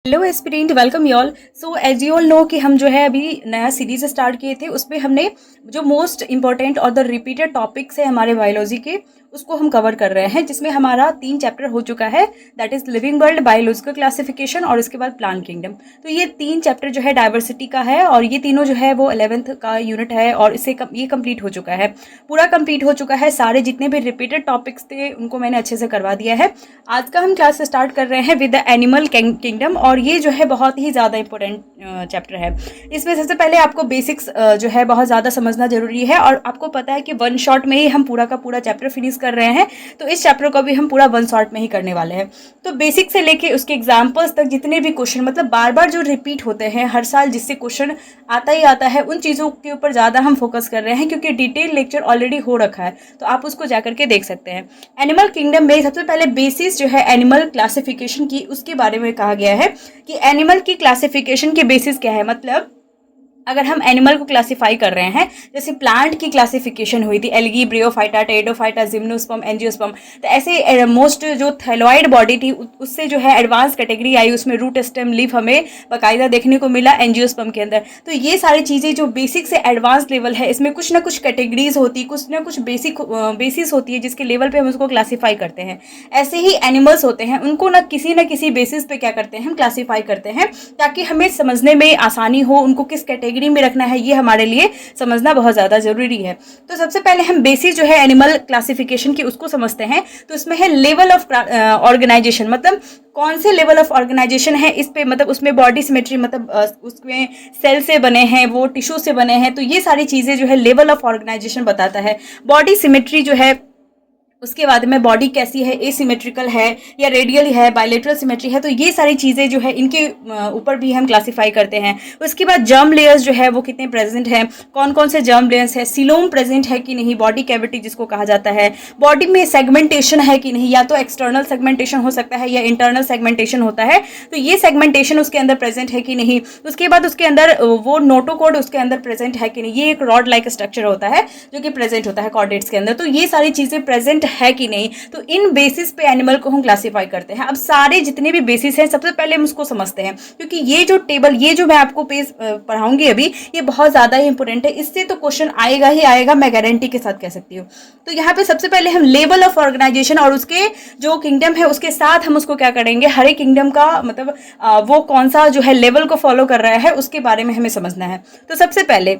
Hello aspirant, welcome you all. So as you all know कि हम जो है अभी नया सीरीज स्टार्ट किए थे, उसमें हमने जो मोस्ट इंपॉर्टेंट और द रिपीटेड टॉपिक्स है हमारे बायोलॉजी के, उसको हम कवर कर रहे हैं, जिसमें हमारा 3 चैप्टर हो चुका है। That is living world, biological classification और उसके बाद प्लांट किंगडम। तो ये 3 चैप्टर जो है डाइवर्सिटी का है और ये तीनों जो है वो 11th का यूनिट है और ये कंप्लीट हो चुका है, पूरा कंप्लीट हो चुका है। सारे जितने भी रिपीटेड टॉपिक्स थे उनको मैंने अच्छे से करवा दिया है। आज का हम क्लास स्टार्ट कर रहे हैं विद द एनिमल किंगडम और ये जो है बहुत ही ज़्यादा इंपॉर्टेंट चैप्टर है। इसमें सबसे पहले आपको बेसिक्स जो है बहुत ज़्यादा समझना जरूरी है और आपको पता है कि वन शॉट में ही हम पूरा का पूरा चैप्टर फिनिश कर रहे हैं, तो इस चैप्टर को भी हम पूरा वन शॉट में ही करने वाले हैं। तो बेसिक से लेके उसके एग्जाम्पल्स तक जितने भी क्वेश्चन, मतलब बार बार जो रिपीट होते हैं हर साल, जिससे क्वेश्चन आता ही आता है, उन चीज़ों के ऊपर ज़्यादा हम फोकस कर रहे हैं, क्योंकि डिटेल लेक्चर ऑलरेडी हो रखा है, तो आप उसको जाकर के देख सकते हैं। एनिमल किंगडम में सबसे पहले बेसिस जो है एनिमल क्लासिफिकेशन की, उसके बारे में कहा गया है कि एनिमल की क्लासिफिकेशन के बेसिस क्या है। मतलब अगर हम एनिमल को क्लासिफाई कर रहे हैं, जैसे प्लांट की क्लासिफिकेशन हुई थी एल्गी, ब्रियोफाइटा, टेरिडोफाइटा, जिम्नोस्पर्म, एंजियोस्पर्म, तो ऐसे मोस्ट जो थैलॉइड बॉडी थी उससे जो है एडवांस कैटेगरी आई, उसमें रूट, स्टेम, लीफ हमें बाकायदा देखने को मिला एंजियोस्पर्म के अंदर। तो ये सारी चीज़ें जो बेसिक से एडवांस लेवल है, इसमें कुछ ना कुछ कैटेगरीज होती, कुछ ना कुछ बेसिस होती है, जिसके लेवल पे हम उसको क्लासीफाई करते हैं। ऐसे ही एनिमल्स होते हैं, उनको ना किसी बेसिस पे क्या करते हैं, हम क्लासीफाई करते हैं, ताकि हमें समझने में आसानी हो, उनको किस कैटेगरी में रखना है ये हमारे लिए समझना बहुत ज्यादा जरूरी है। तो सबसे पहले हम बेसिस जो है एनिमल क्लासिफिकेशन की उसको समझते हैं। तो इसमें है लेवल ऑफ ऑर्गेनाइजेशन, मतलब कौन से लेवल ऑफ ऑर्गेनाइजेशन है इस पे, मतलब उसमें बॉडी सिमेट्री, मतलब उसमें सेल से बने हैं, वो टिश्यू से बने हैं, तो ये सारी चीजें जो है लेवल ऑफ ऑर्गेनाइजेशन बताता है। बॉडी सिमेट्री जो है, उसके बाद में बॉडी कैसी है, एसिमेट्रिकल है या रेडियल है, बायलेटरल सिमेट्री है, तो ये सारी चीज़ें जो है इनके ऊपर भी हम क्लासिफाई करते हैं। उसके बाद जर्म लेयर्स जो है वो कितने प्रेजेंट हैं, कौन कौन से जर्म लेयर्स है, सिलोम प्रेजेंट है कि नहीं, बॉडी कैविटी जिसको कहा जाता है, बॉडी में सेगमेंटेशन है कि नहीं, या तो एक्सटर्नल सेगमेंटेशन हो सकता है या इंटरनल सेगमेंटेशन होता है, तो ये सेगमेंटेशन उसके अंदर प्रेजेंट है कि नहीं। उसके बाद उसके अंदर वो नोटोकोड उसके अंदर प्रेजेंट है कि नहीं, ये एक रॉड लाइक स्ट्रक्चर होता है जो कि प्रेजेंट होता है कॉर्डेट्स के अंदर, तो ये सारी चीज़ें प्रेजेंट है कि नहीं। तो इन बेसिस पे एनिमल को हम क्लासिफाई करते हैं। अब सारे जितने भी बेसिस हैं सबसे पहले हम उसको समझते हैं, क्योंकि ये जो टेबल, ये जो मैं आपको पेज पढ़ाऊंगी अभी, ये बहुत ज़्यादा ही इंपॉर्टेंट है, इससे तो क्वेश्चन आएगा ही आएगा, मैं गारंटी के साथ कह सकती हूँ। तो यहाँ पे सबसे पहले हम लेवल ऑफ ऑर्गेनाइजेशन और उसके जो किंगडम है उसके साथ हम उसको क्या करेंगे, हर एक किंगडम का मतलब वो कौन सा जो है लेवल को फॉलो कर रहा है उसके बारे में हमें समझना है। तो सबसे पहले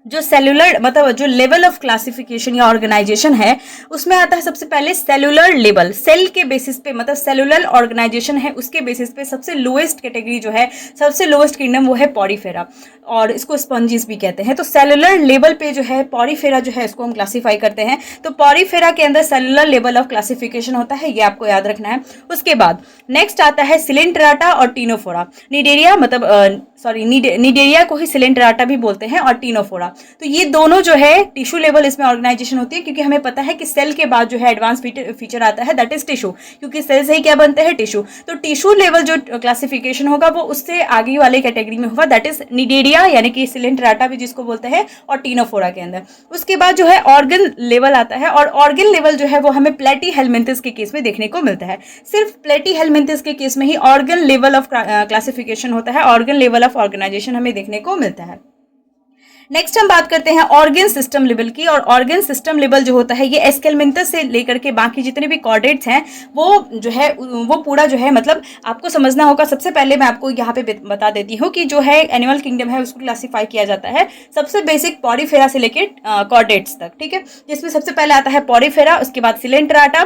जो सेलुलर, मतलब जो लेवल ऑफ क्लासिफिकेशन या ऑर्गेनाइजेशन है, उसमें आता है सबसे पहले सेलुलर लेवल। सेल के बेसिस पे, मतलब सेलुलर ऑर्गेनाइजेशन है उसके बेसिस पे सबसे लोएस्ट कैटेगरी जो है, सबसे लोएस्ट किंगडम वो है पॉरीफेरा, और इसको स्पॉन्जिस भी कहते हैं। तो सेलुलर लेवल पे जो है पॉरीफेरा जो है इसको हम क्लासीफाई करते हैं। तो पॉरीफेरा के अंदर सेलुलर लेवल ऑफ क्लासिफिकेशन होता है, ये आपको याद रखना है। उसके बाद नेक्स्ट आता है सिलेंट्राटा और टीनोफोरा। निडेरिया, मतलब निडेरिया को ही सिलेंट्राटा भी बोलते हैं, और टीनोफोरा। तो ये दोनों जो है टिश्यू लेवल इसमें ऑर्गेनाइजेशन होती है, क्योंकि हमें पता है कि सेल के बाद जो है एडवांस फीचर आता है, दैट इज टिश्यू, क्योंकि सेल से ही क्या बनते हैं, टिश्यू। तो टिश्यू लेवल जो क्लासिफिकेशन होगा वो उससे आगे वाले कैटेगरी में होगा, दैट इज निडेरिया यानी कि सिलेंट्राटा भी जिसको बोलते हैं, और टीनोफोरा के अंदर। उसके बाद जो है ऑर्गन लेवल आता है, और ऑर्गन लेवल जो है वो हमें प्लेटीहेलमिन्थस के केस में देखने को मिलता है। सिर्फ प्लेटीहेलमिन्थस के केस में ही ऑर्गन लेवल ऑफ क्लासिफिकेशन होता है, ऑर्गन लेवल ऑफ ऑर्गेनाइजेशन हमें देखने को मिलता है। नेक्स्ट हम बात करते हैं ऑर्गन सिस्टम लेवल की, और ऑर्गन सिस्टम लेवल जो होता है ये एस्केलमेंथस से लेकर के बाकी जितने भी कॉर्डेट्स हैं वो जो है वो पूरा जो है, मतलब आपको समझना होगा। सबसे पहले मैं आपको यहाँ पे बता देती हूँ कि जो है एनिमल किंगडम है उसको क्लासीफाई किया जाता है सबसे बेसिक पॉरीफेरा से लेकर कॉर्डेट्स तक, ठीक है, जिसमें सबसे पहले आता है पॉरीफेरा, उसके बाद सिलेंट्राटा,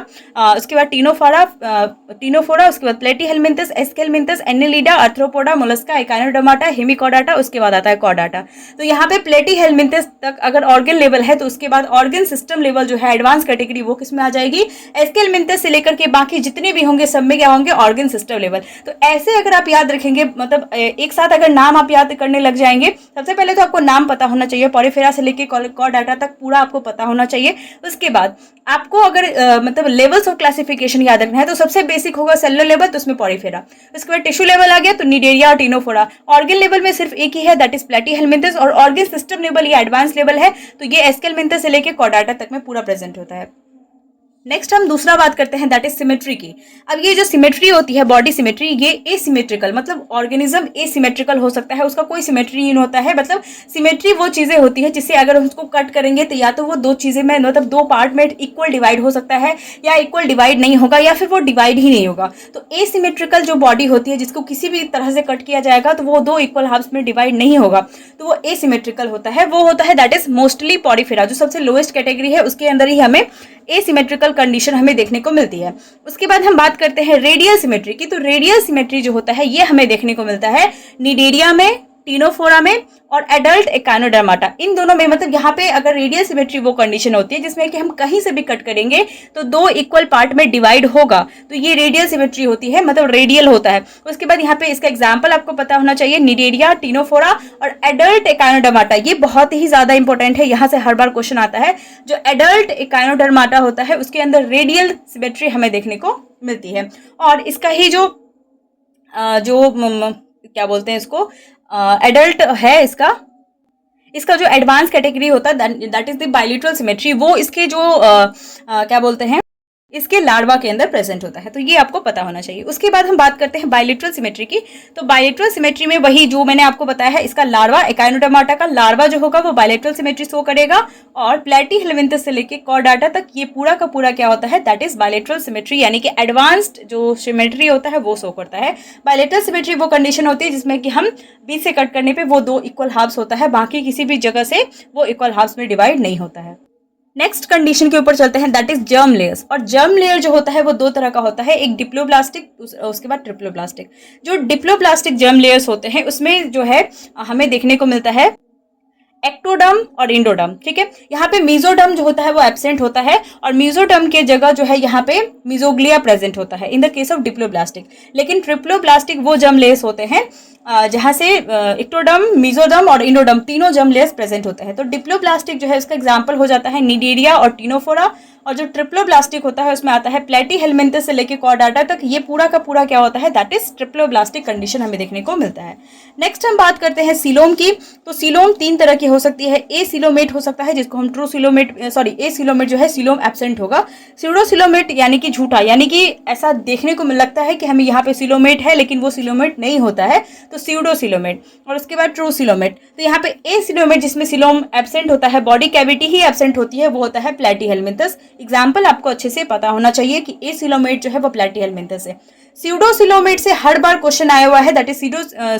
उसके बाद टीनोफोरा, उसके बाद प्लेटीहेलमिन्थस, एस्केलमिन्थस, एनिलिडा, आर्थ्रोपोडा, मोलस्का, एकाइनोडर्माटा, हेमिकॉर्डाटा, उसके बाद आता है कॉर्डाटा। तो यहाँ पे प्लेटीहेलमिन्थस तक अगर ऑर्गन लेवल है, तो उसके बाद ऑर्गन सिस्टम लेवल जो है एडवांस कैटेगरी वो किसमें आ जाएगी, एस्केलमिन्थस से लेकर के बाकी जितने भी होंगे सब में क्या होंगे, ऑर्गन सिस्टम लेवल। तो ऐसे अगर आप याद रखेंगे, मतलब एक साथ अगर नाम आप याद करने लग जाएंगे, सबसे पहले तो आपको नाम पता होना चाहिए, पॉरीफेरा से लेकर कॉर्डाटा तक पूरा आपको पता होना चाहिए। उसके बाद आपको अगर मतलब लेवल्स ऑफ क्लासिफिकेशन याद रखना है, तो सबसे बेसिक होगा सेलुलर लेवल, तो उसमें पॉरीफेरा। उसके बाद टिश्यू लेवल आ गया तो निडेरिया और टीनोफोरा। ऑर्गन लेवल में सिर्फ एक ही है, दैट इज प्लेटीहेलमिन्थस, और ऑर्गन सिस्टम लेवल ये एडवांस लेवल है, तो ये एस्केलमिन्थस से लेकर कॉर्डाटा तक में पूरा प्रेजेंट होता है। नेक्स्ट हम दूसरा बात करते हैं दैट इज सिमेट्री की। अब ये जो सिमेट्री होती है, बॉडी सिमेट्री, ये एसिमेट्रिकल, मतलब ऑर्गेनिज्म एसिमेट्रिकल हो सकता है, उसका कोई सिमेट्री नहीं होता है। मतलब सिमेट्री वो चीजें होती है जिससे अगर उसको कट करेंगे तो या तो वो दो चीजें में, मतलब दो पार्ट में इक्वल डिवाइड हो सकता है, या इक्वल डिवाइड नहीं होगा, या फिर वो डिवाइड ही नहीं होगा। तो एसिमेट्रिकल जो बॉडी होती है जिसको किसी भी तरह से कट किया जाएगा तो वो दो इक्वल हाफ्स में डिवाइड नहीं होगा, तो वो एसिमेट्रिकल होता है। वो होता है दैट इज मोस्टली पॉरीफेरा, जो सबसे लोएस्ट कैटेगरी है, उसके अंदर ही हमें एसिमेट्रिकल कंडीशन हमें देखने को मिलती है। उसके बाद हम बात करते हैं रेडियल सिमेट्री की। तो रेडियल सिमेट्री जो होता है ये हमें देखने को मिलता है निडेरिया में, टीनोफोरा में और एडल्ट एकाइनोडर्माटा, इन दोनों में। मतलब यहाँ पे अगर रेडियल सिमेट्री वो कंडीशन होती है जिसमें कि हम कहीं से भी कट करेंगे तो दो इक्वल पार्ट में डिवाइड होगा, तो ये रेडियल सिमेट्री होती है, मतलब रेडियल होता है। उसके बाद यहाँ पे इसका एग्जाम्पल आपको पता होना चाहिए, निडेरिया, टीनोफोरा और एडल्ट एकाइनोडर्माटा। ये बहुत ही ज्यादा इंपॉर्टेंट है, यहाँ से हर बार क्वेश्चन आता है। जो एडल्ट एकाइनोडर्माटा होता है उसके अंदर रेडियल सिमेट्री हमें देखने को मिलती है। और इसका ही जो क्या बोलते हैं इसको, एडल्ट है, इसका जो एडवांस कैटेगरी होता है दैट इज द बायलिटरल सिमेट्री, वो इसके जो क्या बोलते हैं, इसके लार्वा के अंदर प्रेजेंट होता है। तो ये आपको पता होना चाहिए। उसके बाद हम बात करते हैं बायलिटरल सिमेट्री की। तो बायलिटरल सिमेट्री में वही जो मैंने आपको बताया है, इसका लार्वा, एकाइनोडर्माटा का लार्वा जो होगा वो बायलिटरल सिमेट्री शो करेगा, और प्लेटीहेलमिन्थस से लेके कॉर्डाटा तक ये पूरा का पूरा क्या होता है, दैट इज बायलिटरल सिमेट्री, यानी कि एडवांस्ड जो सिमेट्री होता है वो शो करता है। बायलिटरल सिमेट्री वो कंडीशन होती है जिसमें कि हम बीच से कट करने पे वो दो इक्वल हाफ्स होता है, बाकी किसी भी जगह से वो इक्वल हाफ्स में डिवाइड नहीं होता है। नेक्स्ट कंडीशन के ऊपर चलते हैं दैट इज जर्म लेयर्स। और जर्म लेयर जो होता है वो दो तरह का होता है, एक डिप्लोब्लास्टिक, उसके बाद ट्रिप्लोब्लास्टिक। जो डिप्लोब्लास्टिक जर्म लेयर्स होते हैं उसमें जो है हमें देखने को मिलता है एक्टोडर्म और इंडोडर्म, ठीक है। यहाँ पे मीजोडर्म जो होता है वो एब्सेंट होता है, और मीजोडर्म के जगह जो है यहाँ पे मीजोग्लिया प्रेजेंट होता है in the case of diploblastic. लेकिन ट्रिप्लोब्लास्टिक वो जर्म लेयर्स होते हैं जहाँ से एक्टोडर्म, मीजोडर्म और इंडोडर्म तीनों जर्म लेयर्स प्रेजेंट होते हैं। तो डिप्लोब्लास्टिक जो है उसका एग्जांपल हो जाता है निडेरिया और टीनोफोरा, और जो ट्रिप्लोब्लास्टिक होता है उसमें आता है प्लेटीहेलमिन्थस से लेके कॉर्डाटा तक, ये पूरा का पूरा क्या होता है, दैट इज ट्रिप्लोब्लास्टिक कंडीशन हमें देखने को मिलता है। नेक्स्ट हम बात करते हैं सीलोम की। तो सीलोम तीन तरह की हो सकती है, ए सीलोमेट हो सकता है जिसको हम ट्रू सीलोमेट, ए सीलोमेट जो है सीलोम एब्सेंट होगा। सीडो सीलोमेट यानी कि झूठा, यानी कि ऐसा देखने को लगता है कि हमें यहाँ पे सीलोमेट है लेकिन वो सीलोमेट नहीं होता है, तो सीडो सीलोमेट। और उसके बाद ट्रू सीलोमेट। तो यहाँ पे ए सीलोमेट जिसमें सीलोम एब्सेंट होता है, बॉडी कैविटी ही एब्सेंट होती है, वो होता है प्लेटीहेलमिन्थस। एग्जाम्पल आपको अच्छे से पता होना चाहिए कि ए सिलोमेट जो है वो प्लेटीहेलमिन्थस है। सीडो सिलोमेट से हर बार क्वेश्चन आया हुआ है, दैट इज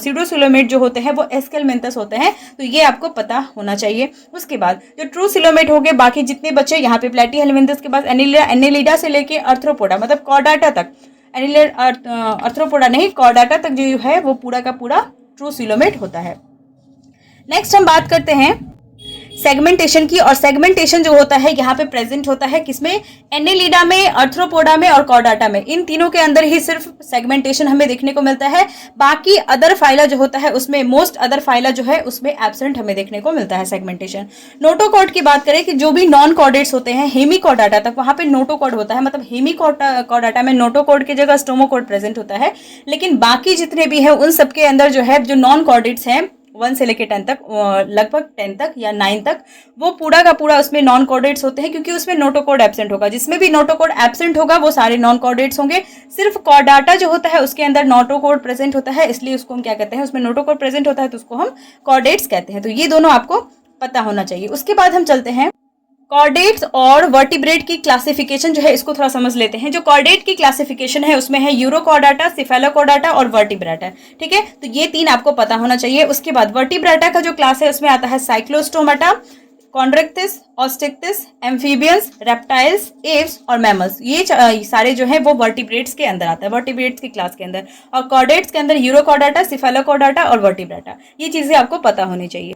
सीडो सिलोमेट जो होते हैं वो एस्केलमिन्थस होते हैं, तो ये आपको पता होना चाहिए। उसके बाद जो ट्रू सिलोमेट हो गए, बाकी जितने बच्चे यहाँ पे प्लेटीहेलमिन्थस के बाद एनिलिडा से लेके अर्थ्रोपोडा, मतलब कॉर्डाटा तक, अर्थ्रोपोडा नहीं, कॉर्डाटा तक जो है वो पूरा का पूरा ट्रू सिलोमेट होता है। नेक्स्ट हम बात करते हैं सेगमेंटेशन की। और सेगमेंटेशन जो होता है यहाँ पे प्रेजेंट होता है किसमें, एनिलिडा में, अर्थ्रोपोडा में और कॉर्डाटा में। इन तीनों के अंदर ही सिर्फ सेगमेंटेशन हमें देखने को मिलता है, बाकी अदर फाइला जो होता है उसमें, मोस्ट अदर फाइला जो है उसमें एब्सेंट हमें देखने को मिलता है सेगमेंटेशन। नोटोकॉर्ड की बात करें कि जो भी नॉन कॉर्डेट्स होते हैं हेमीकॉर्डाटा तक, वहां पे नोटोकॉर्ड होता है, मतलब हेमीकॉर्डाटा में नोटोकॉर्ड की जगह स्टोमोकॉर्ड प्रेजेंट होता है। लेकिन बाकी जितने भी हैं उन सबके अंदर जो है, जो नॉन कॉर्डेट्स हैं 1 से लेके 10 तक, लगभग 10 तक या 9 तक, वो पूरा का पूरा उसमें नॉन कॉर्डेट्स होते हैं, क्योंकि उसमें नोटोकॉर्ड एब्सेंट होगा। जिसमें भी नोटोकॉर्ड एब्सेंट होगा वो सारे नॉन कॉर्डेट्स होंगे। सिर्फ कॉर्डाटा जो होता है उसके अंदर नोटोकॉर्ड प्रेजेंट होता है, इसलिए उसको हम क्या कहते हैं, उसमें नोटोकॉर्ड प्रेजेंट होता है तो उसको हम कॉर्डेट्स कहते हैं। तो ये दोनों आपको पता होना चाहिए। उसके बाद हम चलते हैं कॉर्डेट्स और वर्टिब्रेट की क्लासिफिकेशन जो है, इसको थोड़ा समझ लेते हैं। जो कॉर्डेट की क्लासिफिकेशन है उसमें है यूरोकॉर्डाटा, सिफेलोकॉर्डाटा और वर्टिब्रेटा, ठीक है। तो ये तीन आपको पता होना चाहिए। उसके बाद वर्टिब्रेटा का जो क्लास है उसमें आता है साइक्लोस्टोमाटा, कॉन्ड्रेक्टिस, ऑस्टिक्टिस, एम्फीबियंस, रेप्टाइल्स, एव्स और मैमल्स। ये सारे जो है वो वर्टिब्रेट्स के अंदर आता है, वर्टिब्रेट्स की क्लास के अंदर। और कॉर्डेट्स के अंदर यूरोकॉर्डाटा, सिफेलोकॉर्डाटा और वर्टिब्रेटा, ये चीजें आपको पता होनी चाहिए।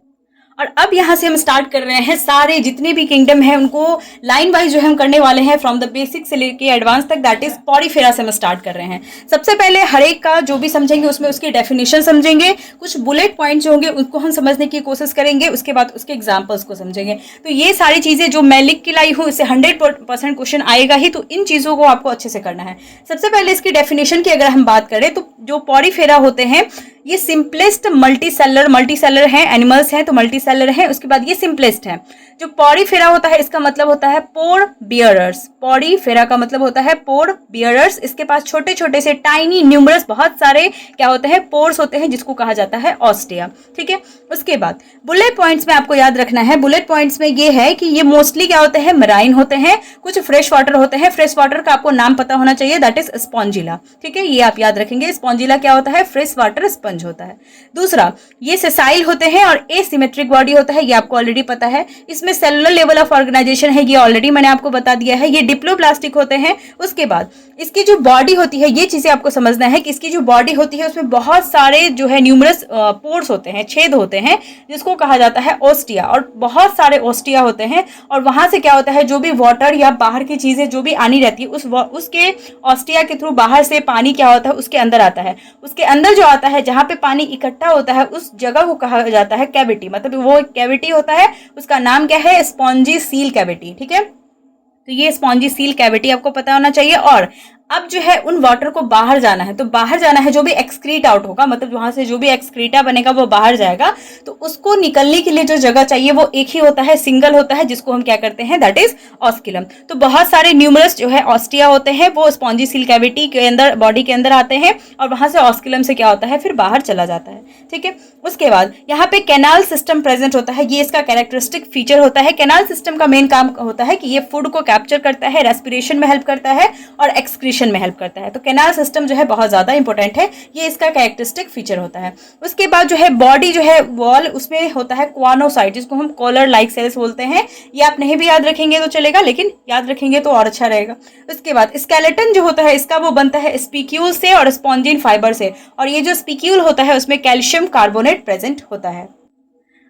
और अब यहाँ से हम स्टार्ट कर रहे हैं सारे जितने भी किंगडम है उनको लाइन वाइज जो हम करने वाले हैं, फ्रॉम द बेसिक से लेके एडवांस तक, दैट इज पॉरीफेरा से हम स्टार्ट कर रहे हैं। सबसे पहले हर एक का जो भी समझेंगे उसमें उसकी डेफिनेशन समझेंगे, कुछ बुलेट पॉइंट जो होंगे उनको हम समझने की कोशिश करेंगे, उसके बाद उसके एग्जाम्पल्स को समझेंगे। तो ये सारी चीजें जो मैं लिख के लाई हूँ इससे 100% क्वेश्चन आएगा ही, तो इन चीजों को आपको अच्छे से करना है। सबसे पहले इसकी डेफिनेशन की अगर हम बात करें तो जो पॉरीफेरा होते हैं ये सिंपलेस्ट मल्टी सेलर हैं, एनिमल्स हैं तो मल्टी सेलर हैं। उसके बाद ये सिंपलेस्ट है। जो पॉरीफेरा होता है इसका मतलब होता है पोर बियरर्स। पॉरीफेरा का मतलब होता है पोर बियरर्स। इसके पास छोटे छोटे से टाइनी न्यूमरस बहुत सारे क्या होते हैं, पोर्स होते हैं, जिसको कहा जाता है ऑस्टिया। ठीक है, उसके बाद बुलेट पॉइंट्स में आपको याद रखना है, बुलेट पॉइंट्स में ये है कि ये मोस्टली क्या होते हैं, मराइन होते हैं, कुछ फ्रेश वाटर होते हैं। फ्रेश वाटर का आपको नाम पता होना चाहिए, दैट इज स्पॉन्जिला। ठीक है, ये आप याद रखेंगे, स्पॉन्जिला क्या होता है, फ्रेश वाटर स्पंज होता है। दूसरा, ये सेसाइल होते हैं और एसिमेट्रिक बॉडी होता है, ये आपको ऑलरेडी पता है। इसमें सेलुलर लेवल ऑफ ऑर्गेनाइजेशन है, ये ऑलरेडी मैंने आपको बता दिया है। ये डिप्लोप्लास्टिक होते हैं। उसके बाद इसकी जो बॉडी होती है, ये चीजें आपको समझना है कि इसकी जो बॉडी होती है उसमें बहुत सारे जो है न्यूमरस पोर्स होते हैं, छेद होते हैं, जिसको कहा जाता है ओस्टिया। और बहुत सारे ओस्टिया होते हैं और वहां से क्या होता है, जो भी वाटर या बाहर की चीजें जो भी आनी रहती है उसके ऑस्टिया के थ्रू बाहर से पानी क्या होता है उसके अंदर आता है। उसके अंदर जो आता है, जहां पे पानी इकट्ठा होता है, उस जगह को कहा जाता है कैविटी। मतलब वो कैविटी होता है, उसका नाम क्या है, स्पॉन्जी सील कैविटी। ठीक है, तो ये स्पॉन्जी सील कैविटी आपको पता होना चाहिए। और अब जो है उन वाटर को बाहर जाना है, तो बाहर जाना है, जो भी एक्सक्रीट आउट होगा, मतलब वहां से जो भी एक्सक्रीटा बनेगा वो बाहर जाएगा, तो उसको निकलने के लिए जो जगह चाहिए वो एक ही होता है, सिंगल होता है, जिसको हम क्या करते हैं, दैट इज ऑस्किलम। तो बहुत सारे न्यूमरस जो है ऑस्टिया होते हैं, वो स्पॉन्जी सील कैविटी के अंदर, बॉडी के अंदर आते हैं और वहां से ऑस्किलम से क्या होता है, फिर बाहर चला जाता है। ठीक है, उसके बाद यहाँ पे कैनाल सिस्टम प्रेजेंट होता है, ये इसका कैरेक्टरिस्टिक फीचर होता है। कैनाल सिस्टम का मेन काम होता है कि ये फूड को कैप्चर करता है, रेस्पिरेशन में हेल्प करता है और एक्सक्रीशन में हेल्प करता है। तो कैनाल सिस्टम जो है बहुत ज्यादा इंपॉर्टेंट है, ये इसका कैरेक्टरिस्टिक फीचर होता है। उसके बाद जो है बॉडी जो है वॉल, उसमें होता है क्वानोसाइट, जिसको हम कॉलर लाइक सेल्स बोलते हैं। ये आप नहीं भी याद रखेंगे तो चलेगा, लेकिन याद रखेंगे तो और अच्छा रहेगा। उसके बाद स्केलेटन जो होता है इसका, वो बनता है स्पीक्यूल से और स्पॉन्जिन फाइबर से, और ये जो स्पीक्यूल होता है उसमें कैल्शियम कार्बोनेट प्रेजेंट होता है।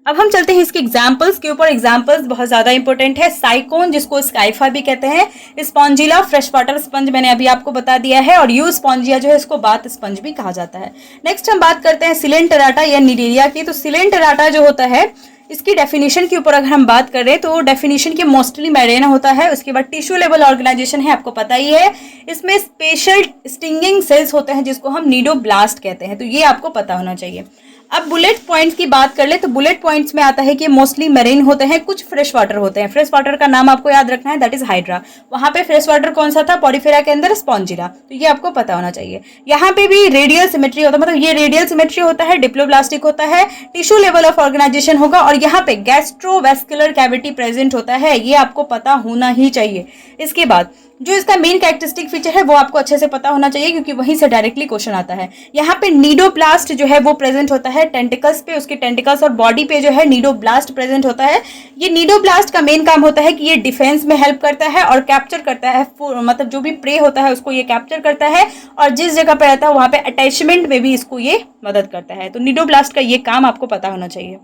अब हम चलते हैं इसके एग्जाम्पल्स के ऊपर। एग्जाम्पल्स बहुत ज्यादा इंपॉर्टेंट है। साइकोन, जिसको स्काइफा भी कहते हैं, स्पॉन्जिला फ्रेश वाटर स्पंज मैंने अभी आपको बता दिया है, और यू स्पॉन्जिया जो है इसको बाथ स्पंज भी कहा जाता है। नेक्स्ट हम बात करते हैं सिलेंटराटा या निडेरिया की। तो सिलेंटराटा जो होता है, इसकी डेफिनेशन के ऊपर अगर हम बात करें तो डेफिनेशन के मोस्टली मैरेना होता है। उसके बाद टिश्यू लेवल ऑर्गेनाइजेशन है, आपको पता ही है। इसमें स्पेशल स्टिंगिंग सेल्स होते हैं, जिसको हम नीडोब्लास्ट कहते हैं, तो ये आपको पता होना चाहिए। अब बुलेट पॉइंट्स की बात कर ले तो बुलेट पॉइंट्स में आता है कि मोस्टली मेरीन होते हैं, कुछ फ्रेश वाटर होते हैं। फ्रेश वाटर का नाम आपको याद रखना है, दैट इज हाइड्रा। वहां पे फ्रेश वाटर कौन सा था, पॉरीफेरा के अंदर स्पॉन्जिला, तो ये आपको पता होना चाहिए। यहाँ पे भी रेडियल सिमेट्री होता है, मतलब ये रेडियल सिमेट्री होता है, डिप्लोब्लास्टिक होता है, टिश्यू लेवल ऑफ ऑर्गेनाइजेशन होगा, और यहाँ पे गैस्ट्रोवेस्कुलर कैविटी प्रेजेंट होता है, ये आपको पता होना ही चाहिए। इसके बाद जो इसका मेन कैरेक्टरिस्टिक फीचर है वो आपको अच्छे से पता होना चाहिए, क्योंकि वहीं से डायरेक्टली क्वेश्चन आता है। यहाँ पे नीडोप्लास्ट जो है वो प्रेजेंट होता है टेंटिकल्स पे, उसके टेंटिकल्स और बॉडी पे जो है नीडोब्लास्ट प्रेजेंट होता है। ये नीडोब्लास्ट का मेन काम होता है कि ये डिफेंस में हेल्प करता है और कैप्चर करता है, मतलब जो भी प्रे होता है उसको ये कैप्चर करता है, और जिस जगह पे रहता है वहां पे अटैचमेंट में भी इसको ये मदद करता है। तो नीडोब्लास्ट का ये काम आपको पता होना चाहिए।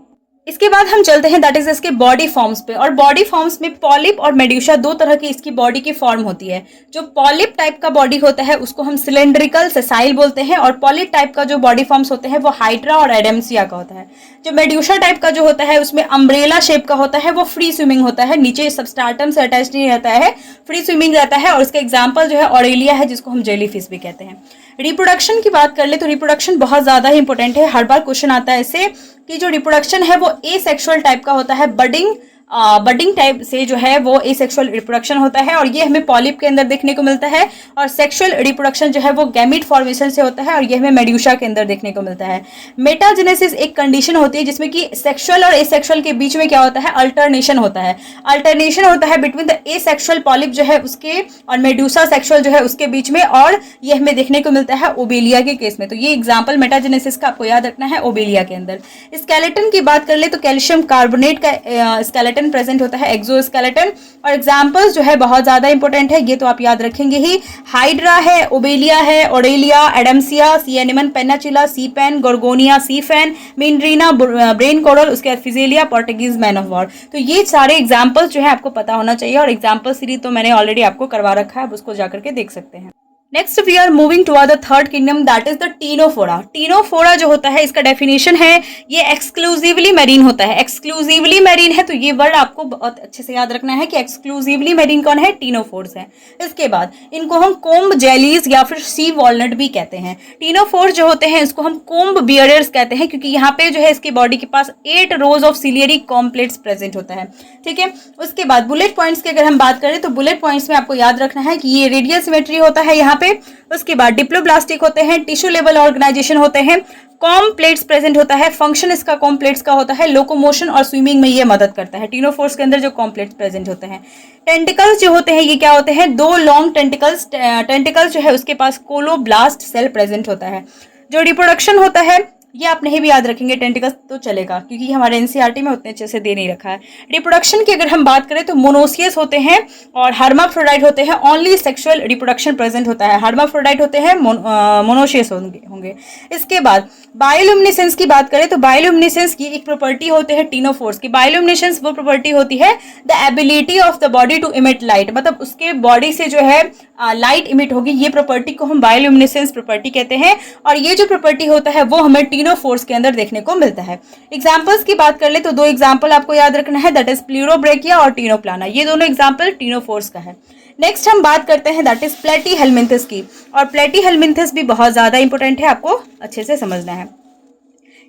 इसके बाद हम चलते हैं दैट इज इसके बॉडी फॉर्म्स पे, और बॉडी फॉर्म्स में पॉलिप और मेड्यूसा, दो तरह की इसकी बॉडी की फॉर्म होती है। जो पॉलिप टाइप का बॉडी होता है उसको हम सिलेंड्रिकल सेसाइल बोलते हैं, और पॉलिप टाइप का जो बॉडी फॉर्म्स होते हैं वो हाइड्रा और एडेम्सिया का होता है। जो मेड्यूसा टाइप का जो होता है उसमें अम्ब्रेला शेप का होता है, वो फ्री स्विमिंग होता है, नीचे सबस्टार्टम से अटैच नहीं रहता है, फ्री स्विमिंग रहता है, और उसका एग्जाम्पल जो है ऑरेलिया है, जिसको हम जेलीफिश भी कहते हैं। रिप्रोडक्शन की बात कर ले तो रिप्रोडक्शन बहुत ज्यादा ही इंपॉर्टेंट है, हर बार क्वेश्चन आता है इससे कि जो रिप्रोडक्शन है वो एसेक्सुअल टाइप का होता है। बडिंग टाइप से जो है वो एसेक्सुअल रिप्रोडक्शन होता है, और ये हमें पॉलिप के अंदर देखने को मिलता है। और सेक्सुअल रिप्रोडक्शन जो है वो गैमीट फॉर्मेशन से होता है, और ये हमें मेड्यूसा के अंदर देखने को मिलता है। मेटाजेनेसिस एक कंडीशन होती है जिसमें कि सेक्सुअल और एसेक्सुअल के बीच में क्या होता है, अल्टरनेशन होता है। अल्टरनेशन होता है बिटवीन द एसेक्सुअल पॉलिप जो है उसके और मेड्यूसा सेक्सुअल जो है उसके बीच में, और ये हमें देखने को मिलता है ओबेलिया के केस में। तो ये एग्जाम्पल मेटाजेनेसिस का आपको याद रखना है ओबेलिया के अंदर। स्केलेटन की बात कर ले तो कैल्शियम कार्बोनेट का स्केलेटन प्रेजेंट होता है, एक्सोस्केलेटन। और एग्जांपल्स जो है बहुत ज्यादा इंपॉर्टेंट है, ये तो आप याद रखेंगे ही। हाइड्रा है, ओबेलिया है, ओरेलिया, एडम्सिया, सी एनिमन पेनाचिला, सी पेन, गोर्गोनिया, सी फैन, मिनरीना, ब्रेन कोरल, उसके बाद फिजेलिया, पोर्टुगीज मैन ऑफ वॉर। तो ये सारे एग्जाम्पल्स जो है आपको पता होना चाहिए, और एग्जाम्पल सीरीज तो मैंने ऑलरेडी आपको करवा रखा है, आप उसको जाकर के देख सकते हैं। Next we are moving toward the third kingdom, that is the Ctenophora. Ctenophora जो होता है, इसका डेफिनेशन है, ये एक्सक्लूसिवली मैरीन होता है। एक्सक्लूसिवली मैरीन है, तो ये वर्ड आपको बहुत अच्छे से याद रखना है कि एक्सक्लूसिवली मैरीन कौन है, टीनोफोर्स है। इसके बाद इनको हम कोम्ब जेलीज या फिर सी वॉलनट भी कहते हैं। टीनोफोर्स जो होते हैं इसको हम कोम्ब बियरर्स कहते हैं, क्योंकि यहाँ पे जो है इसकी बॉडी के पास 8 रोज ऑफ सिलियरी कॉम्प्लेट्स प्रेजेंट होता है। ठीक है, उसके बाद बुलेट पॉइंट्स की अगर हम बात करें तो बुलेट पॉइंट्स में आपको याद रखना है कि ये रेडियल सिमेट्री होता है यहाँ पे। उसके बाद डिप्लोब्लास्टिक होते हैं, टिश्यू लेवल ऑर्गेनाइजेशन होते हैं, कॉम प्लेट्स प्रेजेंट होता है। फंक्शन इसका कॉम प्लेट्स का होता है, लोकोमोशन और स्विमिंग में ये मदद करता है। टीनोफोर्स के अंदर जो कॉम प्लेट्स प्रेजेंट होते हैं। टेंटिकल्स जो होते हैं ये क्या होते हैं, 2 लॉन्ग टेंटिकल्स जो है उसके पास कोलोब्लास्ट सेल प्रेजेंट होता है। जो रिप्रोडक्शन होता है ये आप नहीं भी याद रखेंगे, टेंटिकल्स तो चलेगा क्योंकि हमारे एनसीईआरटी में उतने अच्छे से दे नहीं रखा है। रिप्रोडक्शन की अगर हम बात करें तो मोनोसियस होते हैं और हर्माफ्रोडाइट होते हैं। ओनली सेक्सुअल रिप्रोडक्शन प्रेजेंट होता है। हर्माफ्रोडाइट होते हैं, मोनोसियस होंगे। इसके बाद बायोल्यूमिनेसेंस की बात करें तो बायोल्यूमिनेसेंस की एक प्रॉपर्टी होते हैं टीनोफोर्स की। बायोल्यूमिनेसेंस वो प्रॉपर्टी होती है the ability of the body to emit light, मतलब उसके बॉडी से जो है लाइट इमिट होगी, ये प्रॉपर्टी को हम बायोल्यूमिनेसेंस प्रॉपर्टी कहते हैं। और ये जो प्रॉपर्टी होता है वो हमें टीनोफोर्स के अंदर देखने को मिलता है। एग्जांपल्स की बात कर ले तो 2 एग्जांपल आपको याद रखना है, दैट इज प्लूरोब्रेकिया और टीनोप्लाना। ये दोनों एग्जांपल टीनोफोर्स का है। नेक्स्ट हम बात करते हैं दैट इज प्लेटीहेलमिंथस की, और प्लेटीहेलमिंथस भी बहुत ज्यादा इंपॉर्टेंट है, आपको अच्छे से समझना है।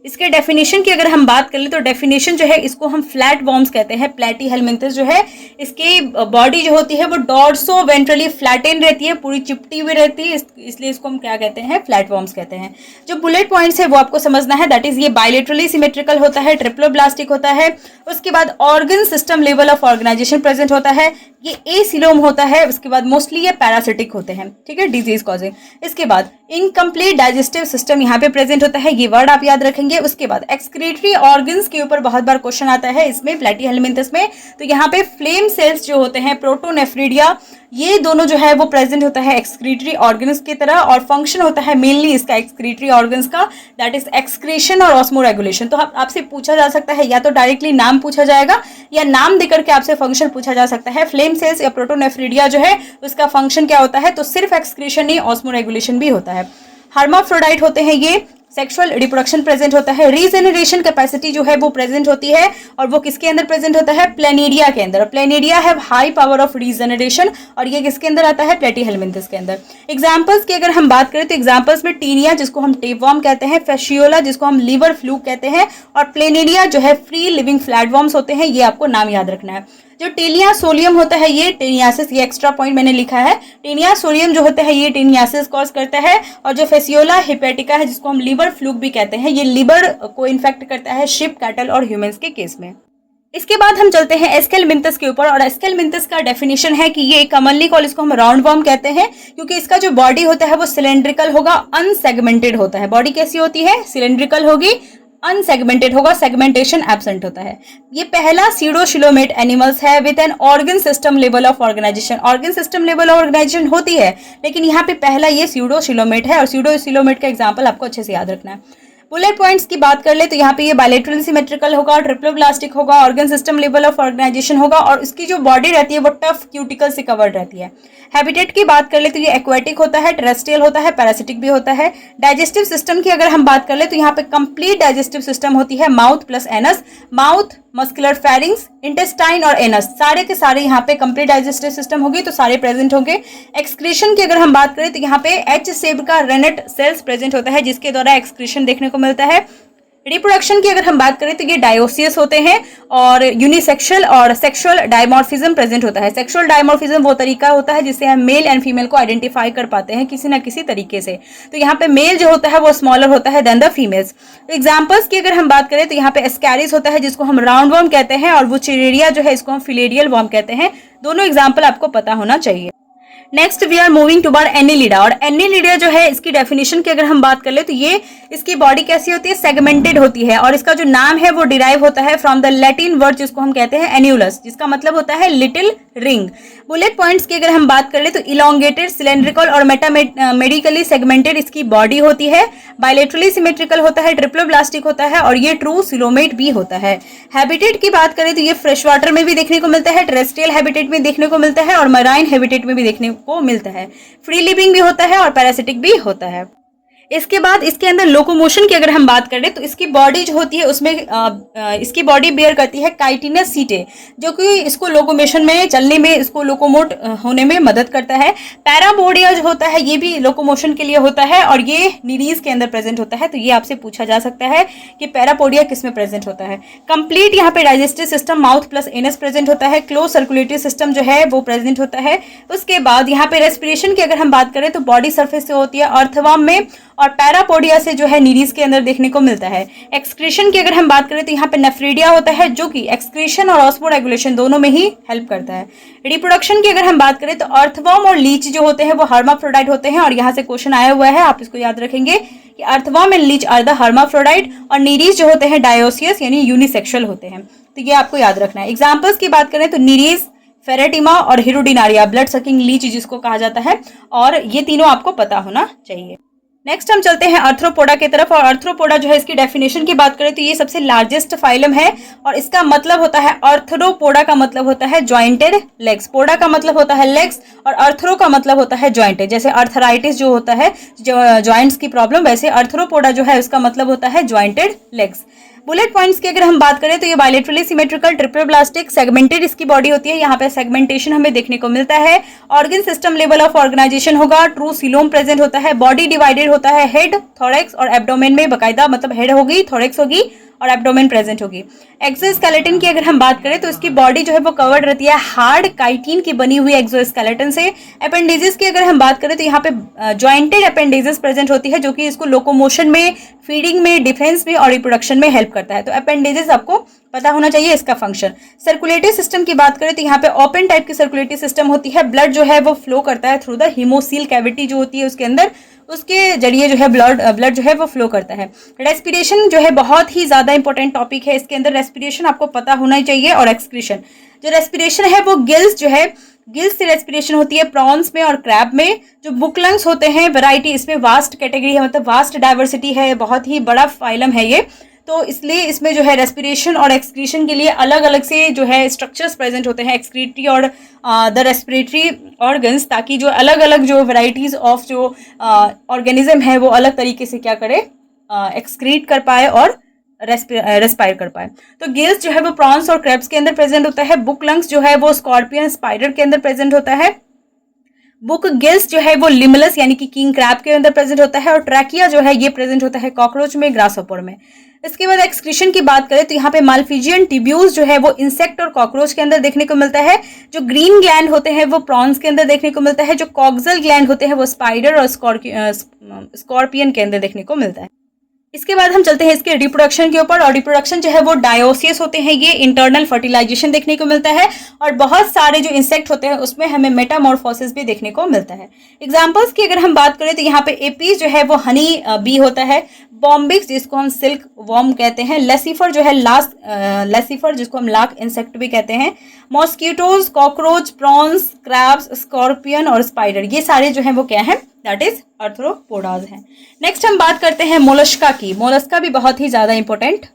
इसके डेफिनेशन की अगर हम बात कर ले तो डेफिनेशन जो है इसको हम फ्लैट वॉर्म्स कहते हैं। प्लेटीहेलमिंथस जो है इसकी बॉडी जो होती है वो डॉर्सो वेंट्रली फ्लैटेन रहती है, पूरी चिपटी हुई रहती है, इसलिए इसको हम क्या कहते हैं, फ्लैट वॉर्म्स कहते हैं। जो बुलेट पॉइंट्स है वो आपको समझना है, दैट इज ये बायलेटरली सिमेट्रिकल होता है, ट्रिप्लोब्लास्टिक होता है। उसके बाद organ system level of organisation present होता है, ये एसिलोम होता है। उसके बाद मोस्टली ये पैरासिटिक होते हैं, ठीक है, डिजीज कॉजिंग। इसके बाद इनकम्प्लीट डाइजेस्टिव सिस्टम यहाँ पे प्रेजेंट होता है, ये वर्ड आप याद रखेंगे। उसके बाद एक्सक्रीटरी ऑर्गन्स के ऊपर बहुत बार क्वेश्चन आता है इसमें प्लेटीहेलमिंथस में, तो यहाँ पे फ्लेम सेल्स जो होते हैं, प्रोटोनेफ्रिडिया, ये दोनों जो है वो प्रेजेंट होता है एक्सक्रीटरी ऑर्गन्स की तरह, और फंक्शन होता है मेनली इसका एक्सक्रीटरी ऑर्गन्स का, दैट इज एक्सक्रीशन और ऑस्मोरेगुलेशन। तो आपसे पूछा जा सकता है, या तो डायरेक्टली नाम पूछा जाएगा या नाम देकर के आपसे फंक्शन पूछा जा सकता है। फ्लेम सेल्स या प्रोटोनेफ्रिडिया जो है उसका फंक्शन क्या होता है, तो सिर्फ एक्सक्रीशन नहीं, ऑस्मोरेगुलेशन भी होता है। हर्माफ्रोडाइट होते हैं ये, सेक्सुअल रिप्रोडक्शन प्रेजेंट होता है। रीजेनरेशन कैपेसिटी जो है वो प्रेजेंट होती है, और वो किसके अंदर प्रेजेंट होता है, प्लेनिडिया के अंदर। Planaria have high power of regeneration, और ये किसके अंदर आता है, प्लेटीहेलमिंथस के अंदर। एग्जांपल्स की अगर हम बात करें तो एग्जांपल्स में टीनिया जिसको हम टेपवॉर्म कहते हैं, फेशियोला जिसको हम लीवर फ्लूक कहते हैं, और प्लेनिडिया जो है फ्री लिविंग फ्लैटवॉर्म्स होते हैं, ये आपको नाम याद रखना है। जो टेनिया सोलियम होता है ये टेनियासिस, ये एक्स्ट्रा पॉइंट मैंने लिखा है, टेनिया सोलियम जो होता है ये टेनियासिस कॉज करता है। और जो फेसियोला हिपेटिका है जिसको हम लिवर फ्लूक भी कहते हैं, ये लिवर को इन्फेक्ट करता है शिप, कैटल और ह्यूमंस के केस में। इसके बाद हम चलते हैं एस्केलमिंथस के ऊपर, और एस्केलमिंथस का डेफिनेशन है कि ये कॉमनली कॉल इसको हम राउंड वर्म कहते हैं, क्योंकि इसका जो बॉडी होता है वो सिलेंड्रिकल होगा, अनसेगमेंटेड होता है। बॉडी कैसी होती है, सिलेंड्रिकल होगी, अनसेगमेंटेड होगा, सेगमेंटेशन एब्सेंट होता है। ये पहला सीडोशिलोमेट एनिमल्स है with an organ system level of organisation. Organ system level of organisation होती है, लेकिन यहाँ पे पहला ये सीडोशिलोमेट है, और सीडोशिलोमेट का एग्जांपल आपको अच्छे से याद रखना है। बुलेट पॉइंट्स की बात कर ले तो यहाँ पे ये बायलेटरल सिमेट्रिकल होगा, ट्रिप्लोब्लास्टिक होगा, organ system level of organisation होगा, और इसकी जो बॉडी रहती है वो टफ क्यूटिकल से कवर्ड रहती है। हैबिटेट की बात कर ले तो ये एक्वेटिक होता है, टेरेस्ट्रियल होता है, पैरासिटिक भी होता है। डाइजेस्टिव सिस्टम की अगर हम बात कर ले तो यहाँ पे कंप्लीट डाइजेस्टिव सिस्टम होती है, mouth plus anus, mouth, muscular pharynx, intestine और एनस, सारे के सारे यहाँ पे कंप्लीट डाइजेस्टिव सिस्टम होगी, तो सारे प्रेजेंट होंगे। एक्सक्रीशन की अगर हम बात करें तो यहाँ पे एच शेप का रेनेट सेल्स प्रेजेंट होता है, जिसके द्वारा एक्सक्रीशन देखने को मिलता है। रिप्रोडक्शन की अगर हम बात करें तो ये डायोसियस होते हैं, और यूनिसेक्सुअल और सेक्सुअल डायमॉर्फिज्म प्रेजेंट होता है। सेक्सुअल डायमॉर्फिज्म वो तरीका होता है जिससे हम मेल एंड फीमेल को आइडेंटिफाई कर पाते हैं किसी ना किसी तरीके से। तो यहाँ पे मेल जो होता है वो स्मॉलर होता है देन द फीमेल्स। एग्जांपल्स की अगर हम बात करें तो यहाँ पे एस्कैरिस होता है जिसको हम राउंड वर्म कहते हैं, और वो चिरेरिया जो है इसको हम फिलेरियल वर्म कहते हैं। दोनों एग्जाम्पल आपको पता होना चाहिए। Next we are moving toward Annelida, और एनिलिडा जो है इसकी डेफिनेशन की अगर हम बात कर ले तो ये इसकी बॉडी कैसी होती है, सेगमेंटेड होती है, और इसका जो नाम है वो डिराइव होता है फ्रॉम द लैटिन वर्ड जिसको हम कहते हैं एन्यूलस, जिसका मतलब होता है लिटिल रिंग। बुलेट पॉइंट्स की अगर हम बात कर ले तो इलोंगेटेड, सिलेंड्रिकल और मेटामेडिकली सेगमेंटेड इसकी बॉडी होती है, बायलेटरली सिमेट्रिकल होता है, ट्रिप्लोब्लास्टिक होता है, और ये ट्रू सिलोमेट भी होता है। हैबिटेट की बात करें तो ये फ्रेश वाटर में भी देखने को मिलता है, टेरेस्ट्रियल हैबिटेट में देखने को मिलता है, और मराइन हैबिटेट में भी देखने को मिलता है। फ्री लिविंग भी होता है और पैरासिटिक भी होता है। इसके बाद इसके अंदर लोकोमोशन की अगर हम बात करें तो इसकी बॉडी जो होती है उसमें इसकी बॉडी बेयर करती है काइटिनस सीटे, जो कि इसको लोकोमोशन में चलने में, इसको लोकोमोट होने में मदद करता है। पैरापोडिया जो होता है ये भी लोकोमोशन के लिए होता है और ये नीरीज के अंदर प्रेजेंट होता है। तो ये आपसे पूछा जा सकता है कि पैरापोडिया किस में प्रेजेंट होता है। कंप्लीट यहाँ पे digestive system mouth plus anus present होता है। क्लोज सर्कुलेटरी सिस्टम जो है वो प्रेजेंट होता है। उसके बाद यहाँ पे रेस्पिरेशन की अगर हम बात करें तो बॉडी सर्फेस से होती है अर्थवर्म में, और पैरापोडिया से जो है नीरीज के अंदर देखने को मिलता है। एक्सक्रीशन की अगर हम बात करें तो यहाँ पे नेफ्रीडिया होता है, जो कि एक्सक्रीशन और ऑस्मोरेगुलेशन दोनों में ही हेल्प करता है। रिप्रोडक्शन की अगर हम बात करें तो अर्थवर्म और लीच जो होते हैं वो हर्माफ्रोडाइट होते हैं, और यहाँ से क्वेश्चन आया हुआ है, आप इसको याद रखेंगे कि earthworm and leech are the hermaphrodite, और नीरीज जो होते हैं डायोसियस यानी यूनिसेक्सुअल होते हैं। तो ये आपको याद रखना है। एग्जाम्पल्स की बात करें तो नीरीज, फेरेटिमा और हिरोडिनारिया, ब्लड सकिंग लीच जिसको कहा जाता है, और ये तीनों आपको पता होना चाहिए। नेक्स्ट हम चलते हैं आर्थ्रोपोडा की तरफ, और आर्थ्रोपोडा जो है इसकी डेफिनेशन की बात करें तो ये सबसे लार्जेस्ट फाइलम है, और इसका मतलब होता है आर्थ्रोपोडा का मतलब होता है जॉइंटेड लेग्स। पोडा का मतलब होता है लेग्स और आर्थ्रो का मतलब होता है जॉइंटेड। जैसे आर्थराइटिस जो होता है जॉइंट्स की प्रॉब्लम, वैसे आर्थ्रोपोडा जो है उसका मतलब होता है जॉइंटेड लेग्स। बुलेट पॉइंट्स की अगर हम बात करें तो ये बायलेटरली सिमेट्रिकल, ट्रिप्लोब्लास्टिक, सेगमेंटेड इसकी बॉडी होती है। यहाँ पे सेगमेंटेशन हमें देखने को मिलता है। Organ system level of organisation होगा, ट्रू सीलोम प्रेजेंट होता है। बॉडी डिवाइडेड होता है हेड, थोरैक्स और एब्डोमेन में, बकायदा मतलब हेड होगी, थोरैक्स होगी और एब्डोमेन प्रेजेंट होगी। एक्सोस्केलेटन की अगर हम बात करें तो इसकी बॉडी जो है वो कवर्ड रहती है हार्ड काइटिन की बनी हुई एक्सोस्केलेटन से। अपेंडिजेस की अगर हम बात करें तो यहाँ पे जॉइंटेड अपेंडिजेस प्रेजेंट होती है, जो कि इसको लोकोमोशन में, फीडिंग में, डिफेंस में और रिप्रोडक्शन में हेल्प करता है। तो अपेंडिजेस आपको पता होना चाहिए इसका फंक्शन। सर्कुलेटरी सिस्टम की बात करें तो यहाँ पे ओपन टाइप की सर्कुलेटरी सिस्टम होती है। ब्लड जो है वो फ्लो करता है थ्रू द हीमोसील कैविटी जो होती है उसके अंदर, उसके जरिए जो है ब्लड जो है वो फ्लो करता है। रेस्पिरेशन जो है बहुत ही ज्यादा इंपॉर्टेंट टॉपिक है, इसके अंदर रेस्पिरेशन आपको पता होना ही चाहिए। और एक्सक्रीशन, जो रेस्पिरेशन है वो गिल्स जो है, गिल्स से रेस्पिरेशन होती है प्रॉन्स में और क्रैब में। जो बुक लंग्स होते हैं वैरायटी, इसमें वास्ट कैटेगरी है, मतलब वास्ट डाइवर्सिटी है, बहुत ही बड़ा फाइलम है ये। तो इसलिए इसमें जो है रेस्पिरेशन और एक्सक्रीशन के लिए अलग अलग से जो है स्ट्रक्चर्स प्रेजेंट होते हैं, एक्सक्रीटरी और द रेस्पिरेटरी ऑर्गन्स, ताकि जो अलग अलग जो वैरायटीज ऑफ जो ऑर्गेनिज्म है वो अलग तरीके से क्या करे, एक्सक्रीट कर पाए और रेस्पायर कर पाए। तो गिल्स जो है वो प्रॉन्स और क्रैब्स के अंदर प्रेजेंट होता है। बुक लंग्स जो है वो स्कॉर्पियन, स्पाइडर के अंदर प्रेजेंट होता है। बुक गिल्स जो है वो लिमलस यानी कि किंग क्रैब के अंदर प्रेजेंट होता है। और ट्रैकिया जो है ये प्रेजेंट होता है कॉकरोच में, ग्रासहोपर में। इसके बाद एक्सक्रीशन की बात करें तो यहाँ पे मालफिजियन ट्यूब्यूल्स जो है वो इंसेक्ट और कॉकरोच के अंदर देखने को मिलता है। जो ग्रीन ग्लैंड होते हैं वो प्रॉन्स के अंदर देखने को मिलता है। जो कॉक्सल ग्लैंड होते हैं वो स्पाइडर और स्कॉर्पियन के अंदर देखने को मिलता है। इसके बाद हम चलते हैं इसके रिप्रोडक्शन के ऊपर, और रिप्रोडक्शन जो है वो डायोसियस होते हैं, ये इंटरनल फर्टिलाइजेशन देखने को मिलता है। और बहुत सारे जो इंसेक्ट होते हैं उसमें हमें मेटामॉर्फोसिस भी देखने को मिलता है। एग्जांपल्स की अगर हम बात करें तो यहाँ पे एपीज जो है वो हनी बी होता है। बॉम्बिक्स जिसको हम सिल्क वॉर्म कहते हैं। लेसिफर जो है लेसिफर जिसको हम लाक इंसेक्ट भी कहते हैं। Mosquitoes, cockroach, prawns, crabs, scorpion और स्पाइडर, ये सारे जो है वो क्या है, दैट इज आर्थ्रोपोडाज हैं। नेक्स्ट हम बात करते हैं मोलस्का की। मोलस्का भी बहुत ही ज्यादा इंपॉर्टेंट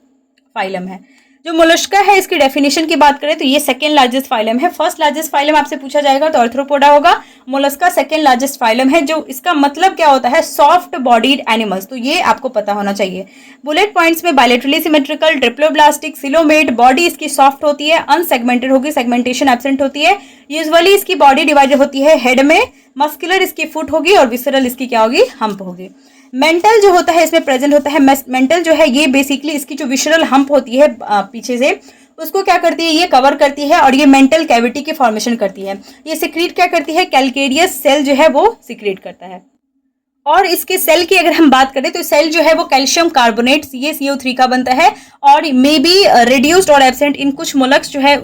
फाइलम है। जो मोलस्का है इसकी डेफिनेशन की बात करें तो ये सेकेंड लार्जेस्ट फाइलम है। फर्स्ट लार्जेस्ट फाइलम आपसे पूछा जाएगा तो आर्थ्रोपोडा होगा। मोलस्का सेकेंड लार्जेस्ट फाइलम है। जो इसका मतलब क्या होता है, सॉफ्ट बॉडीड एनिमल्स, तो ये आपको पता होना चाहिए। बुलेट पॉइंट्स में bilaterally symmetrical, triploblastic, coelomate, body इसकी सॉफ्ट होती है, अनसेगमेंटेड होगी, सेगमेंटेशन एब्सेंट होती है। यूजुअली इसकी बॉडी डिवाइडेड होती है हेड में, मस्कुलर इसकी फुट होगी और विसरल इसकी क्या होगी, हम्प होगी। मेंटल जो होता है इसमें प्रेजेंट होता है। मेंटल जो है ये बेसिकली इसकी जो विशरल हम्प होती है पीछे से, उसको क्या करती है, ये कवर करती है और ये मेंटल कैविटी की फॉर्मेशन करती है। ये सिक्रीट क्या करती है, कैलकेरियस सेल जो है वो सिक्रीट करता है। और इसके सेल की अगर हम बात करें तो सेल जो है वो कैल्शियम कार्बोनेट CaCO3 का बनता है, और मे बी रिड्यूस्ड और एब्सेंट इन कुछ मोलस्क जो है